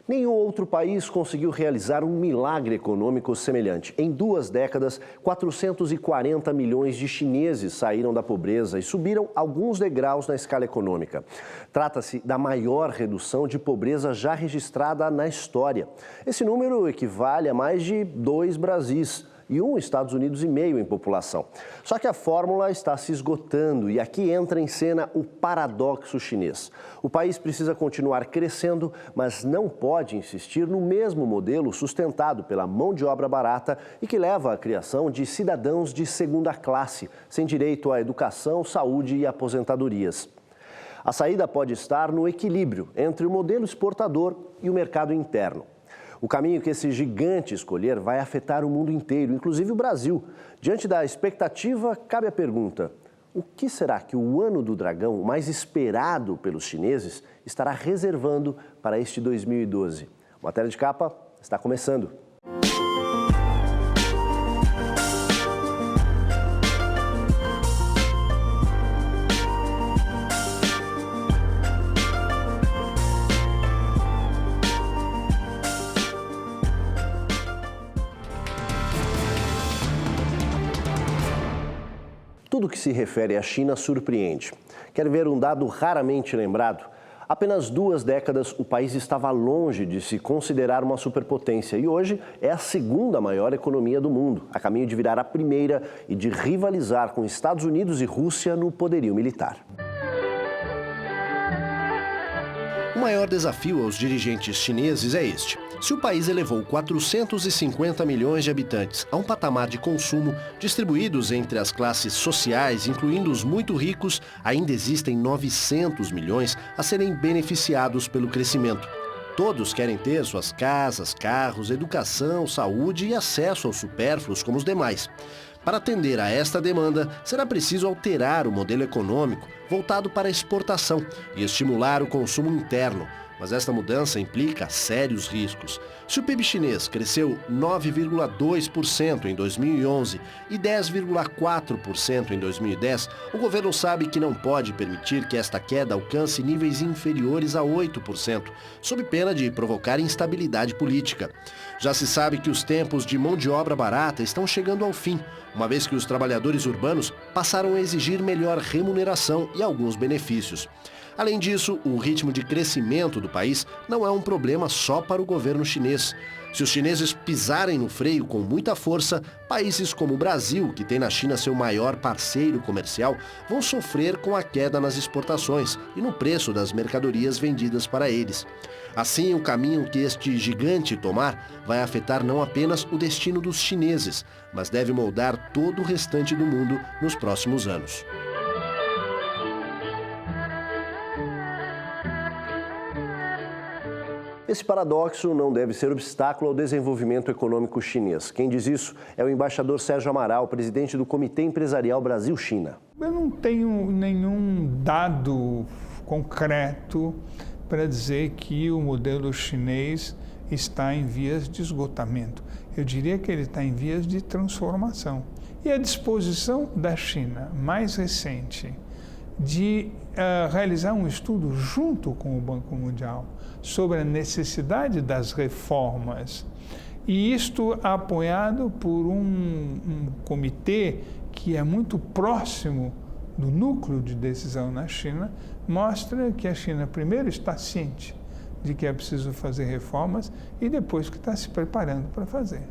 Nenhum outro país conseguiu realizar um milagre econômico semelhante. Em 2 décadas, 440 milhões de chineses saíram da pobreza e subiram alguns degraus na escala econômica. Trata-se da maior redução de pobreza já registrada na história. Esse número equivale a mais de 2 Brasis e 1 Estados Unidos e meio em população. Só que a fórmula está se esgotando e aqui entra em cena o paradoxo chinês. O país precisa continuar crescendo, mas não pode insistir no mesmo modelo sustentado pela mão de obra barata e que leva à criação de cidadãos de segunda classe, sem direito à educação, saúde e aposentadorias. A saída pode estar no equilíbrio entre o modelo exportador e o mercado interno. O caminho que esse gigante escolher vai afetar o mundo inteiro, inclusive o Brasil. Diante da expectativa, cabe a pergunta: o que será que o ano do dragão, mais esperado pelos chineses, estará reservando para este 2012? Matéria de capa está começando. Tudo que se refere à China surpreende. Quer ver um dado raramente lembrado? Apenas 2 décadas, o país estava longe de se considerar uma superpotência e hoje é a 2ª maior economia do mundo, a caminho de virar a primeira e de rivalizar com Estados Unidos e Rússia no poderio militar. O maior desafio aos dirigentes chineses é este. Se o país elevou 450 milhões de habitantes a um patamar de consumo distribuídos entre as classes sociais, incluindo os muito ricos, ainda existem 900 milhões a serem beneficiados pelo crescimento. Todos querem ter suas casas, carros, educação, saúde e acesso aos supérfluos como os demais. Para atender a esta demanda, será preciso alterar o modelo econômico voltado para a exportação e estimular o consumo interno. Mas esta mudança implica sérios riscos. Se o PIB chinês cresceu 9,2% em 2011 e 10,4% em 2010, o governo sabe que não pode permitir que esta queda alcance níveis inferiores a 8%, sob pena de provocar instabilidade política. Já se sabe que os tempos de mão de obra barata estão chegando ao fim, uma vez que os trabalhadores urbanos passaram a exigir melhor remuneração e alguns benefícios. Além disso, o ritmo de crescimento do país não é um problema só para o governo chinês. Se os chineses pisarem no freio com muita força, países como o Brasil, que tem na China seu maior parceiro comercial, vão sofrer com a queda nas exportações e no preço das mercadorias vendidas para eles. Assim, o caminho que este gigante tomar vai afetar não apenas o destino dos chineses, mas deve moldar todo o restante do mundo nos próximos anos. Esse paradoxo não deve ser obstáculo ao desenvolvimento econômico chinês. Quem diz isso é o embaixador Sérgio Amaral, presidente do Comitê Empresarial Brasil-China. Eu não tenho nenhum dado concreto para dizer que o modelo chinês está em vias de esgotamento. Eu diria que ele está em vias de transformação. E a disposição da China, mais recente, de realizar um estudo junto com o Banco Mundial sobre a necessidade das reformas, e isto apoiado por um comitê que é muito próximo do núcleo de decisão na China, mostra que a China primeiro está ciente de que é preciso fazer reformas e depois que está se preparando para fazer.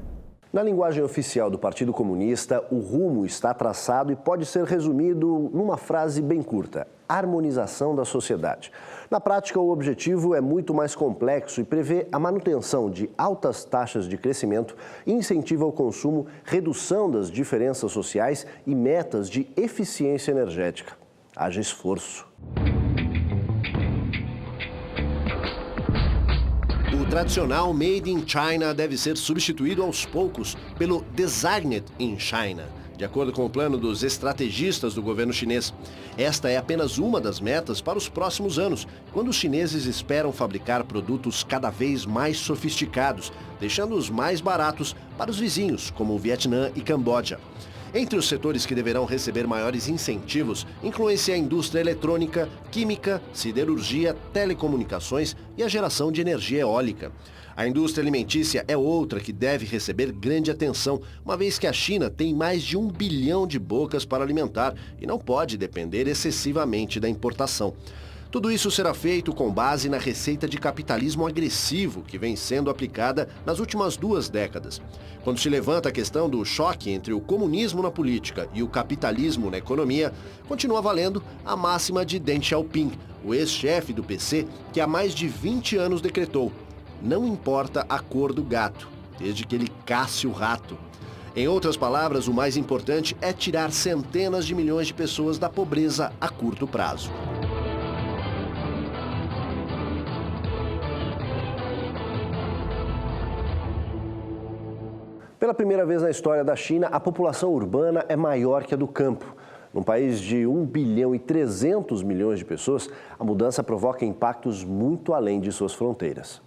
Na linguagem oficial do Partido Comunista, o rumo está traçado e pode ser resumido numa frase bem curta: harmonização da sociedade. Na prática, o objetivo é muito mais complexo e prevê a manutenção de altas taxas de crescimento, incentivo ao consumo, redução das diferenças sociais e metas de eficiência energética. Haja esforço. O tradicional Made in China deve ser substituído aos poucos pelo Designed in China, de acordo com o plano dos estrategistas do governo chinês. Esta é apenas uma das metas para os próximos anos, quando os chineses esperam fabricar produtos cada vez mais sofisticados, deixando-os mais baratos para os vizinhos, como o Vietnã e Camboja. Entre os setores que deverão receber maiores incentivos, incluem-se a indústria eletrônica, química, siderurgia, telecomunicações e a geração de energia eólica. A indústria alimentícia é outra que deve receber grande atenção, uma vez que a China tem mais de 1 bilhão de bocas para alimentar e não pode depender excessivamente da importação. Tudo isso será feito com base na receita de capitalismo agressivo que vem sendo aplicada nas últimas 2 décadas. Quando se levanta a questão do choque entre o comunismo na política e o capitalismo na economia, continua valendo a máxima de Deng Xiaoping, o ex-chefe do PC, que há mais de 20 anos decretou: não importa a cor do gato, desde que ele casse o rato. Em outras palavras, o mais importante é tirar centenas de milhões de pessoas da pobreza a curto prazo. Pela primeira vez na história da China, a população urbana é maior que a do campo. Num país de 1 bilhão e 300 milhões de pessoas, a mudança provoca impactos muito além de suas fronteiras.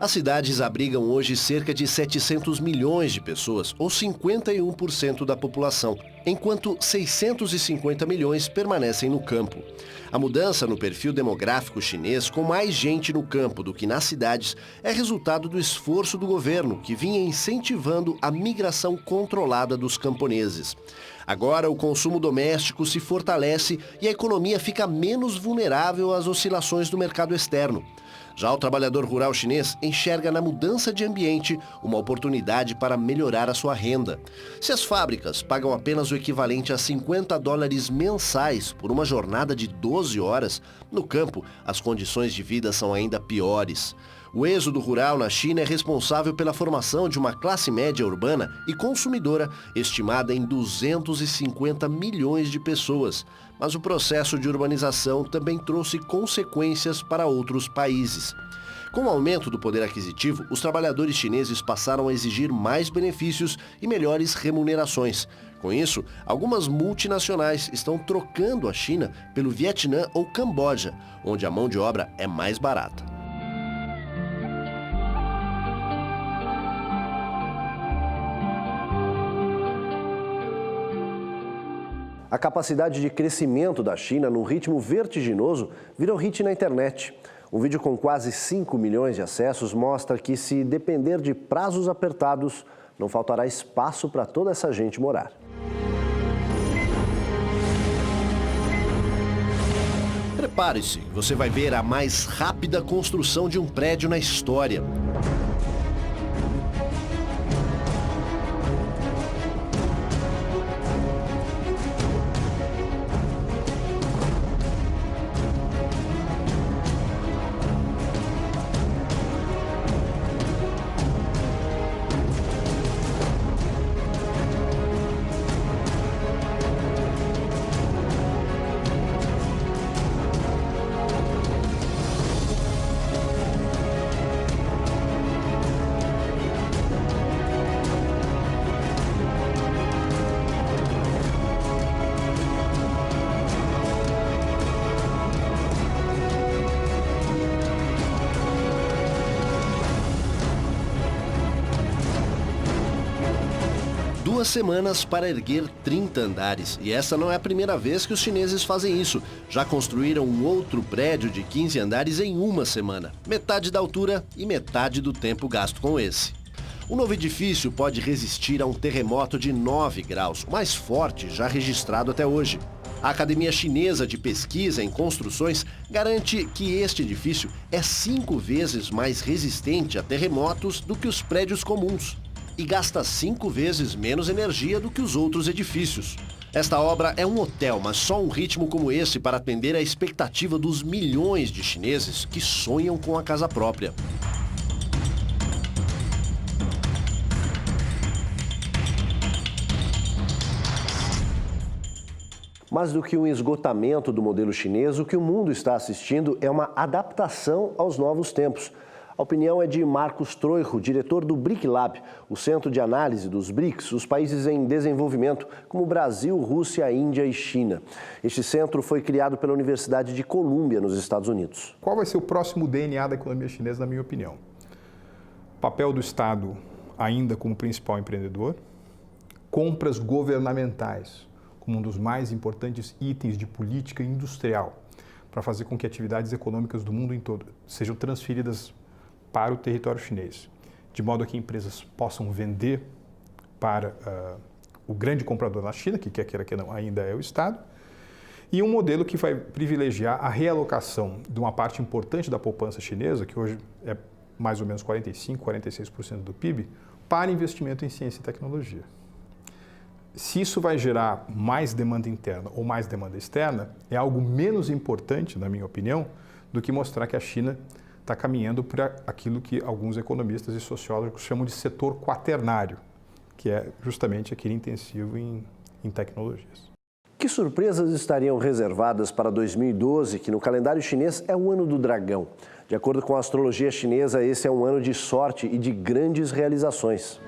As cidades abrigam hoje cerca de 700 milhões de pessoas, ou 51% da população, enquanto 650 milhões permanecem no campo. A mudança no perfil demográfico chinês, com mais gente no campo do que nas cidades, é resultado do esforço do governo, que vinha incentivando a migração controlada dos camponeses. Agora, o consumo doméstico se fortalece e a economia fica menos vulnerável às oscilações do mercado externo. Já o trabalhador rural chinês enxerga na mudança de ambiente uma oportunidade para melhorar a sua renda. Se as fábricas pagam apenas o equivalente a $50 mensais por uma jornada de 12 horas, no campo as condições de vida são ainda piores. O êxodo rural na China é responsável pela formação de uma classe média urbana e consumidora estimada em 250 milhões de pessoas. Mas o processo de urbanização também trouxe consequências para outros países. Com o aumento do poder aquisitivo, os trabalhadores chineses passaram a exigir mais benefícios e melhores remunerações. Com isso, algumas multinacionais estão trocando a China pelo Vietnã ou Camboja, onde a mão de obra é mais barata. A capacidade de crescimento da China num ritmo vertiginoso virou hit na internet. Um vídeo com quase 5 milhões de acessos mostra que, se depender de prazos apertados, não faltará espaço para toda essa gente morar. Prepare-se, você vai ver a mais rápida construção de um prédio na história. Duas semanas para erguer 30 andares. E essa não é a primeira vez que os chineses fazem isso. Já construíram um outro prédio de 15 andares em uma semana. Metade da altura e metade do tempo gasto com esse. O novo edifício pode resistir a um terremoto de 9 graus, o mais forte já registrado até hoje. A Academia Chinesa de Pesquisa em Construções garante que este edifício é 5 vezes mais resistente a terremotos do que os prédios comuns e gasta 5 vezes menos energia do que os outros edifícios. Esta obra é um hotel, mas só um ritmo como esse para atender à expectativa dos milhões de chineses que sonham com a casa própria. Mais do que um esgotamento do modelo chinês, o que o mundo está assistindo é uma adaptação aos novos tempos. A opinião é de Marcos Troiro, diretor do BRIC Lab, o centro de análise dos BRICS, os países em desenvolvimento, como Brasil, Rússia, Índia e China. Este centro foi criado pela Universidade de Colômbia, nos Estados Unidos. Qual vai ser o próximo DNA da economia chinesa, na minha opinião? O papel do Estado ainda como principal empreendedor, compras governamentais como um dos mais importantes itens de política industrial para fazer com que atividades econômicas do mundo em todo sejam transferidas para o território chinês, de modo que empresas possam vender para o grande comprador na China, que quer queira que não ainda é o Estado, e um modelo que vai privilegiar a realocação de uma parte importante da poupança chinesa, que hoje é mais ou menos 45%, 46% do PIB, para investimento em ciência e tecnologia. Se isso vai gerar mais demanda interna ou mais demanda externa, é algo menos importante, na minha opinião, do que mostrar que a China está caminhando para aquilo que alguns economistas e sociólogos chamam de setor quaternário, que é justamente aquele intensivo em tecnologias. Que surpresas estariam reservadas para 2012, que no calendário chinês é o ano do dragão? De acordo com a astrologia chinesa, esse é um ano de sorte e de grandes realizações.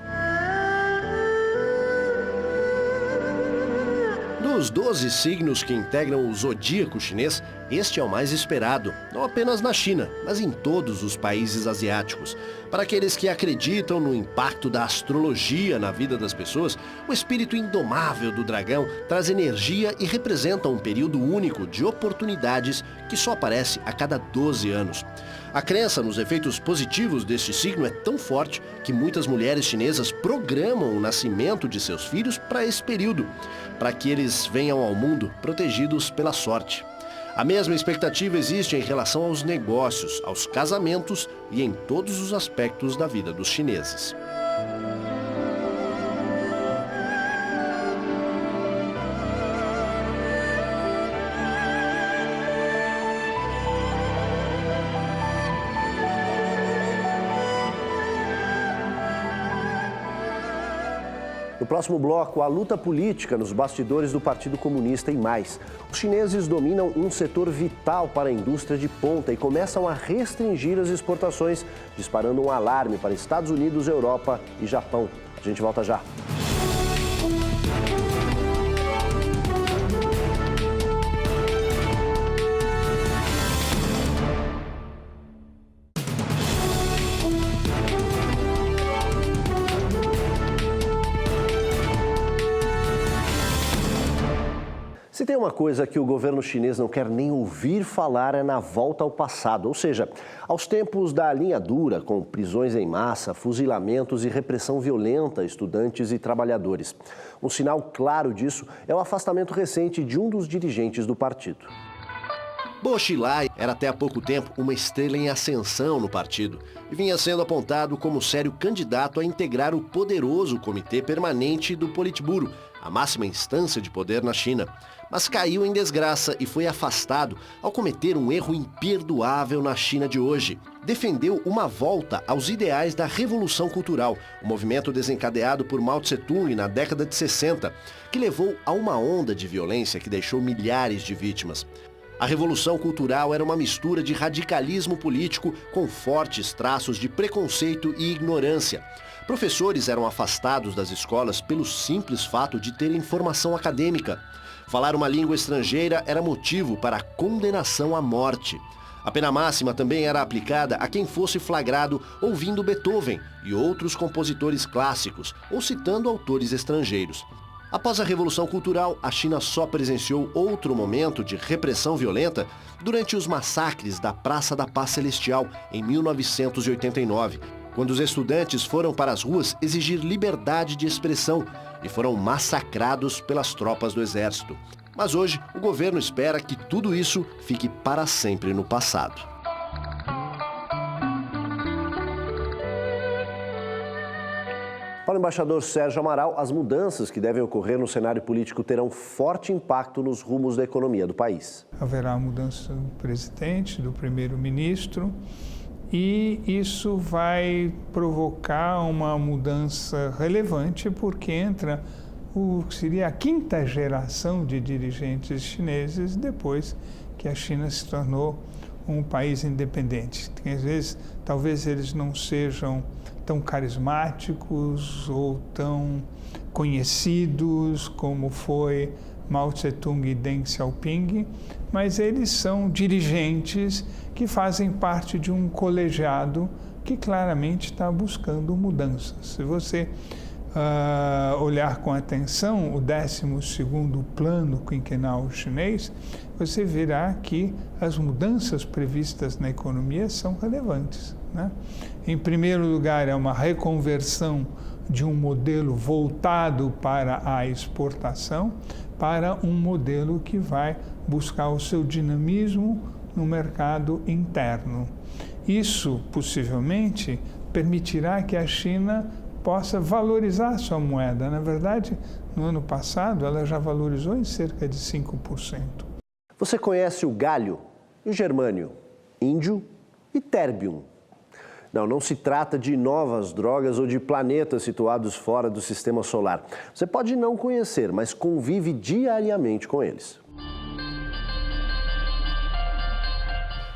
Dos 12 signos que integram o zodíaco chinês, este é o mais esperado, não apenas na China, mas em todos os países asiáticos. Para aqueles que acreditam no impacto da astrologia na vida das pessoas, o espírito indomável do dragão traz energia e representa um período único de oportunidades que só aparece a cada 12 anos. A crença nos efeitos positivos deste signo é tão forte que muitas mulheres chinesas programam o nascimento de seus filhos para esse período, para que eles venham ao mundo protegidos pela sorte. A mesma expectativa existe em relação aos negócios, aos casamentos e em todos os aspectos da vida dos chineses. No próximo bloco, a luta política nos bastidores do Partido Comunista e mais. Os chineses dominam um setor vital para a indústria de ponta e começam a restringir as exportações, disparando um alarme para Estados Unidos, Europa e Japão. A gente volta já. Se tem uma coisa que o governo chinês não quer nem ouvir falar é na volta ao passado, ou seja, aos tempos da linha dura, com prisões em massa, fuzilamentos e repressão violenta a estudantes e trabalhadores. Um sinal claro disso é o afastamento recente de um dos dirigentes do partido. Bo Xilai era até há pouco tempo uma estrela em ascensão no partido e vinha sendo apontado como sério candidato a integrar o poderoso Comitê Permanente do Politburo, a máxima instância de poder na China. Mas caiu em desgraça e foi afastado ao cometer um erro imperdoável na China de hoje. Defendeu uma volta aos ideais da Revolução Cultural, o movimento desencadeado por Mao Tse-tung na década de 60, que levou a uma onda de violência que deixou milhares de vítimas. A Revolução Cultural era uma mistura de radicalismo político com fortes traços de preconceito e ignorância. Professores eram afastados das escolas pelo simples fato de terem formação acadêmica. Falar uma língua estrangeira era motivo para a condenação à morte. A pena máxima também era aplicada a quem fosse flagrado ouvindo Beethoven e outros compositores clássicos ou citando autores estrangeiros. Após a Revolução Cultural, a China só presenciou outro momento de repressão violenta durante os massacres da Praça da Paz Celestial, em 1989, quando os estudantes foram para as ruas exigir liberdade de expressão e foram massacrados pelas tropas do exército. Mas hoje, o governo espera que tudo isso fique para sempre no passado. Para o embaixador Sérgio Amaral, as mudanças que devem ocorrer no cenário político terão forte impacto nos rumos da economia do país. Haverá mudança do presidente, do primeiro-ministro, e isso vai provocar uma mudança relevante, porque entra o que seria a quinta geração de dirigentes chineses depois que a China se tornou um país independente. Às vezes, talvez eles não sejam tão carismáticos ou tão conhecidos como foi Mao Tse-tung e Deng Xiaoping, mas eles são dirigentes que fazem parte de um colegiado que claramente está buscando mudanças. Se você olhar com atenção o 12º plano quinquenal chinês, você verá que as mudanças previstas na economia são relevantes, né? Em primeiro lugar, é uma reconversão de um modelo voltado para a exportação para um modelo que vai buscar o seu dinamismo no mercado interno. Isso, possivelmente, permitirá que a China possa valorizar sua moeda. Na verdade, no ano passado, ela já valorizou em cerca de 5%. Você conhece o gálio, o germânio, índio e terbium? Não se trata de novas drogas ou de planetas situados fora do sistema solar. Você pode não conhecer, mas convive diariamente com eles.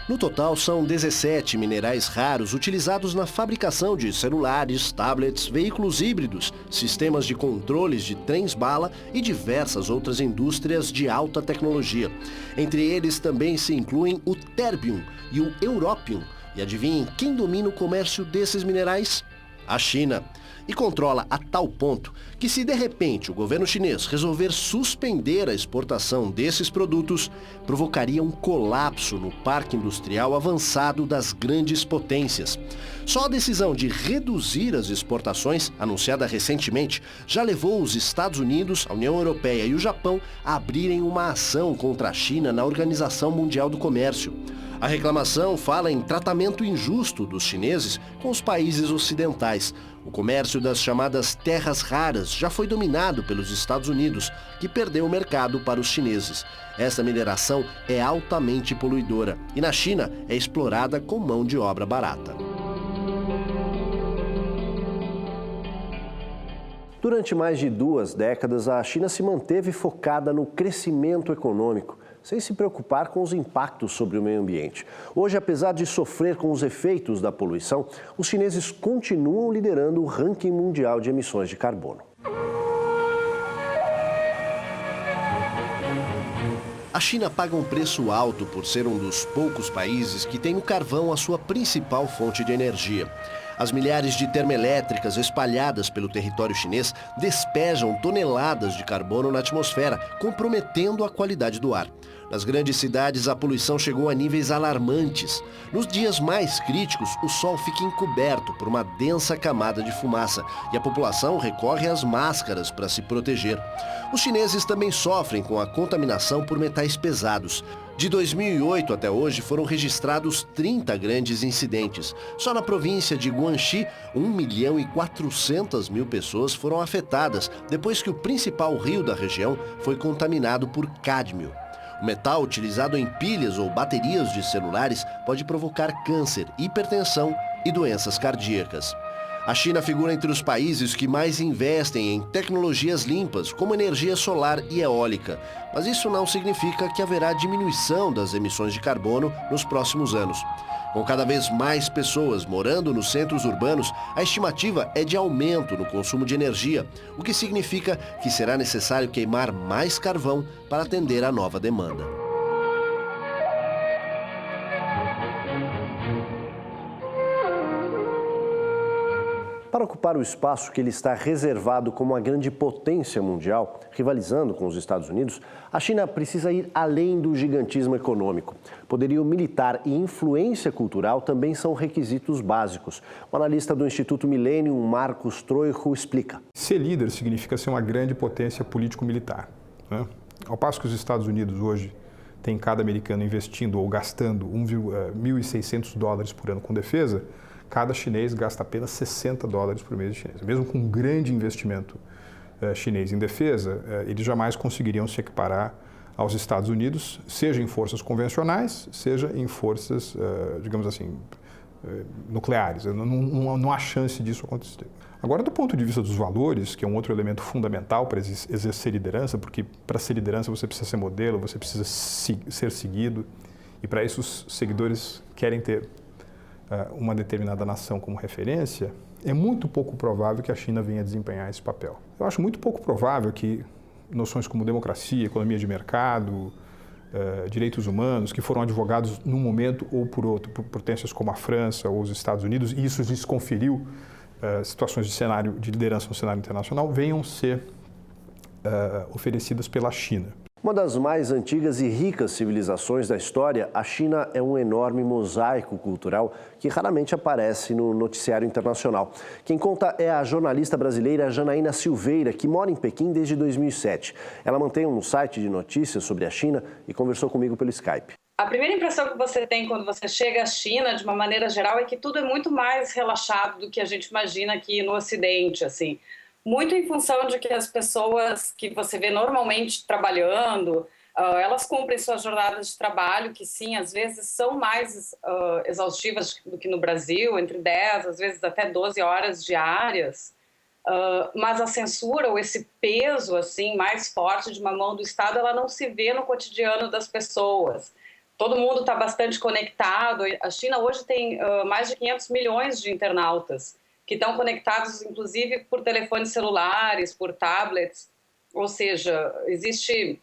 No total, são 17 minerais raros utilizados na fabricação de celulares, tablets, veículos híbridos, sistemas de controles de trens-bala e diversas outras indústrias de alta tecnologia. Entre eles também se incluem o terbium e o europium. E adivinhem quem domina o comércio desses minerais? A China. E controla a tal ponto que, se de repente o governo chinês resolver suspender a exportação desses produtos, provocaria um colapso no parque industrial avançado das grandes potências. Só a decisão de reduzir as exportações, anunciada recentemente, já levou os Estados Unidos, a União Europeia e o Japão a abrirem uma ação contra a China na Organização Mundial do Comércio. A reclamação fala em tratamento injusto dos chineses com os países ocidentais. O comércio das chamadas terras raras já foi dominado pelos Estados Unidos, que perdeu o mercado para os chineses. Essa mineração é altamente poluidora e na China é explorada com mão de obra barata. Durante mais de 2 décadas, a China se manteve focada no crescimento econômico, sem se preocupar com os impactos sobre o meio ambiente. Hoje, apesar de sofrer com os efeitos da poluição, os chineses continuam liderando o ranking mundial de emissões de carbono. A China paga um preço alto por ser um dos poucos países que tem o carvão a sua principal fonte de energia. As milhares de termoelétricas espalhadas pelo território chinês despejam toneladas de carbono na atmosfera, comprometendo a qualidade do ar. Nas grandes cidades, a poluição chegou a níveis alarmantes. Nos dias mais críticos, o sol fica encoberto por uma densa camada de fumaça e a população recorre às máscaras para se proteger. Os chineses também sofrem com a contaminação por metais pesados. De 2008 até hoje foram registrados 30 grandes incidentes. Só na província de Guangxi, 1.400.000 pessoas foram afetadas depois que o principal rio da região foi contaminado por cádmio. O metal utilizado em pilhas ou baterias de celulares pode provocar câncer, hipertensão e doenças cardíacas. A China figura entre os países que mais investem em tecnologias limpas, como energia solar e eólica. Mas isso não significa que haverá diminuição das emissões de carbono nos próximos anos. Com cada vez mais pessoas morando nos centros urbanos, a estimativa é de aumento no consumo de energia, o que significa que será necessário queimar mais carvão para atender à nova demanda. Para ocupar o espaço que lhe está reservado como uma grande potência mundial, rivalizando com os Estados Unidos, a China precisa ir além do gigantismo econômico. Poderio militar e influência cultural também são requisitos básicos. O analista do Instituto Millennium, Marcos Troijo, explica. Ser líder significa ser uma grande potência político-militar, né? Ao passo que os Estados Unidos hoje têm cada americano investindo ou gastando $1.600 por ano com defesa, cada chinês gasta apenas $60 por mês de chinês. Mesmo com um grande investimento chinês em defesa, eles jamais conseguiriam se equiparar aos Estados Unidos, seja em forças convencionais, seja em forças, digamos assim, nucleares. Não há chance disso acontecer. Agora, do ponto de vista dos valores, que é um outro elemento fundamental para exercer liderança, porque para ser liderança você precisa ser modelo, você precisa ser seguido, e para isso os seguidores querem ter uma determinada nação como referência, é muito pouco provável que a China venha desempenhar esse papel. Eu acho muito pouco provável que noções como democracia, economia de mercado, direitos humanos, que foram advogados num momento ou por outro, por potências como a França ou os Estados Unidos, e isso lhes conferiu situações de cenário de liderança no cenário internacional, venham ser oferecidas pela China. Uma das mais antigas e ricas civilizações da história, a China é um enorme mosaico cultural que raramente aparece no noticiário internacional. Quem conta é a jornalista brasileira Janaína Silveira, que mora em Pequim desde 2007. Ela mantém um site de notícias sobre a China e conversou comigo pelo Skype. A primeira impressão que você tem quando você chega à China, de uma maneira geral, é que tudo é muito mais relaxado do que a gente imagina aqui no Ocidente, assim. Muito em função de que as pessoas que você vê normalmente trabalhando, elas cumprem suas jornadas de trabalho, que sim, às vezes são mais exaustivas do que no Brasil, entre 10, às vezes até 12 horas diárias. Mas a censura, ou esse peso assim mais forte de uma mão do Estado, ela não se vê no cotidiano das pessoas. Todo mundo está bastante conectado. A China hoje tem mais de 500 milhões de internautas, que estão conectados, inclusive, por telefones celulares, por tablets. Ou seja, existe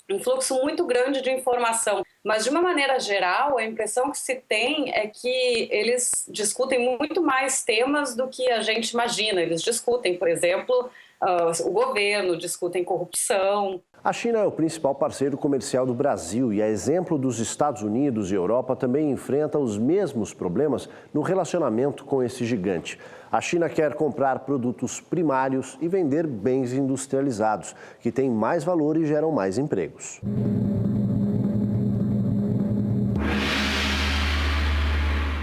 um fluxo muito grande de informação. Mas, de uma maneira geral, a impressão que se tem é que eles discutem muito mais temas do que a gente imagina. Eles discutem, por exemplo, o governo, discutem corrupção. A China é o principal parceiro comercial do Brasil e, a exemplo dos Estados Unidos e Europa, também enfrenta os mesmos problemas no relacionamento com esse gigante. A China quer comprar produtos primários e vender bens industrializados, que têm mais valor e geram mais empregos.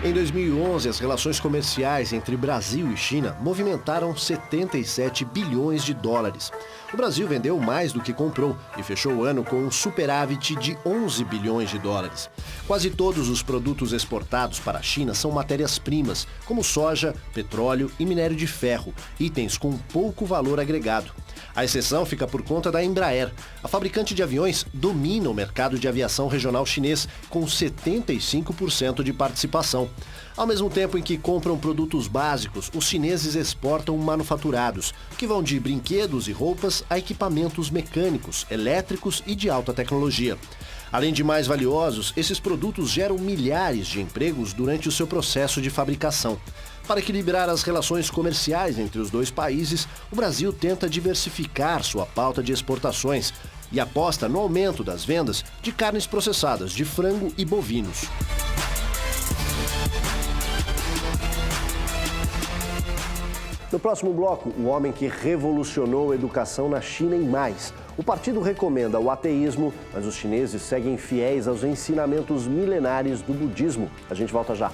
Em 2011, as relações comerciais entre Brasil e China movimentaram 77 bilhões de dólares. O Brasil vendeu mais do que comprou e fechou o ano com um superávit de 11 bilhões de dólares. Quase todos os produtos exportados para a China são matérias-primas, como soja, petróleo e minério de ferro, itens com pouco valor agregado. A exceção fica por conta da Embraer. A fabricante de aviões domina o mercado de aviação regional chinês, com 75% de participação. Ao mesmo tempo em que compram produtos básicos, os chineses exportam manufaturados, que vão de brinquedos e roupas a equipamentos mecânicos, elétricos e de alta tecnologia. Além de mais valiosos, esses produtos geram milhares de empregos durante o seu processo de fabricação. Para equilibrar as relações comerciais entre os dois países, o Brasil tenta diversificar sua pauta de exportações e aposta no aumento das vendas de carnes processadas de frango e bovinos. No próximo bloco, o homem que revolucionou a educação na China e mais. O partido recomenda o ateísmo, mas os chineses seguem fiéis aos ensinamentos milenares do budismo. A gente volta já.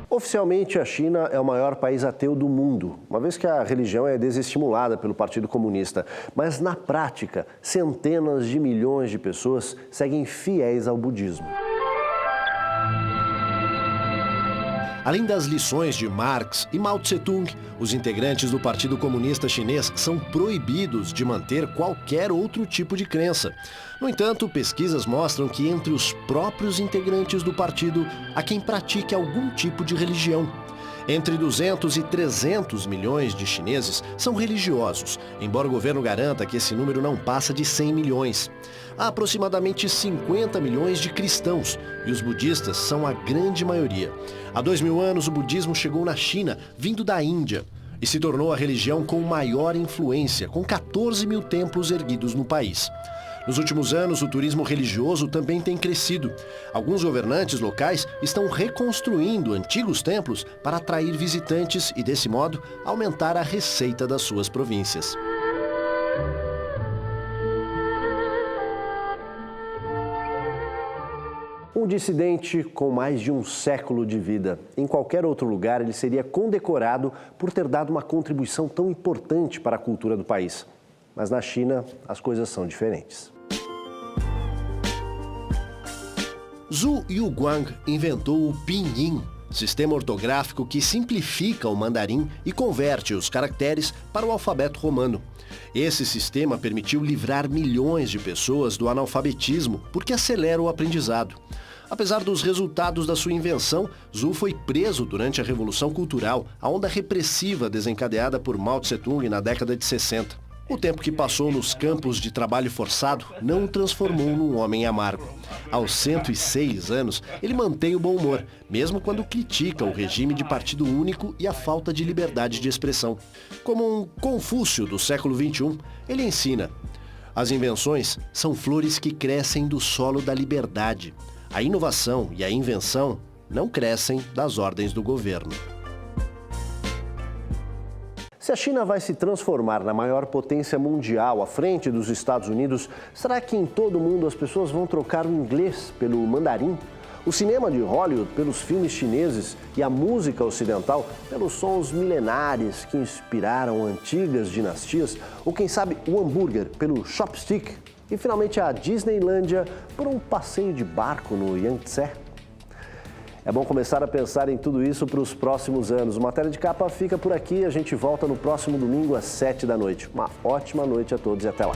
Oficialmente, a China é o maior país ateu do mundo, uma vez que a religião é desestimulada pelo Partido Comunista. Mas, na prática, centenas de milhões de pessoas seguem fiéis ao budismo. Além das lições de Marx e Mao Tse-tung, os integrantes do Partido Comunista Chinês são proibidos de manter qualquer outro tipo de crença. No entanto, pesquisas mostram que entre os próprios integrantes do partido há quem pratique algum tipo de religião. Entre 200 e 300 milhões de chineses são religiosos, embora o governo garanta que esse número não passa de 100 milhões. Há aproximadamente 50 milhões de cristãos e os budistas são a grande maioria. Há 2000 anos, o budismo chegou na China, vindo da Índia, e se tornou a religião com maior influência, com 14 mil templos erguidos no país. Nos últimos anos, o turismo religioso também tem crescido. Alguns governantes locais estão reconstruindo antigos templos para atrair visitantes e, desse modo, aumentar a receita das suas províncias. Um dissidente com mais de um século de vida. Em qualquer outro lugar, ele seria condecorado por ter dado uma contribuição tão importante para a cultura do país. Mas na China, as coisas são diferentes. Zhu Youguang inventou o pinyin, sistema ortográfico que simplifica o mandarim e converte os caracteres para o alfabeto romano. Esse sistema permitiu livrar milhões de pessoas do analfabetismo, porque acelera o aprendizado. Apesar dos resultados da sua invenção, Zhu foi preso durante a Revolução Cultural, a onda repressiva desencadeada por Mao Tse-tung na década de 60. O tempo que passou nos campos de trabalho forçado não o transformou num homem amargo. Aos 106 anos, ele mantém o bom humor, mesmo quando critica o regime de partido único e a falta de liberdade de expressão. Como um Confúcio do século XXI, ele ensina: as invenções são flores que crescem do solo da liberdade. A inovação e a invenção não crescem das ordens do governo. Se a China vai se transformar na maior potência mundial à frente dos Estados Unidos, será que em todo o mundo as pessoas vão trocar o inglês pelo mandarim? O cinema de Hollywood pelos filmes chineses e a música ocidental pelos sons milenares que inspiraram antigas dinastias? Ou quem sabe o hambúrguer pelo chopstick? E finalmente a Disneylândia por um passeio de barco no Yangtze? É bom começar a pensar em tudo isso para os próximos anos. O Matéria de Capa fica por aqui. A gente volta no próximo domingo às 7 da noite. Uma ótima noite a todos e até lá.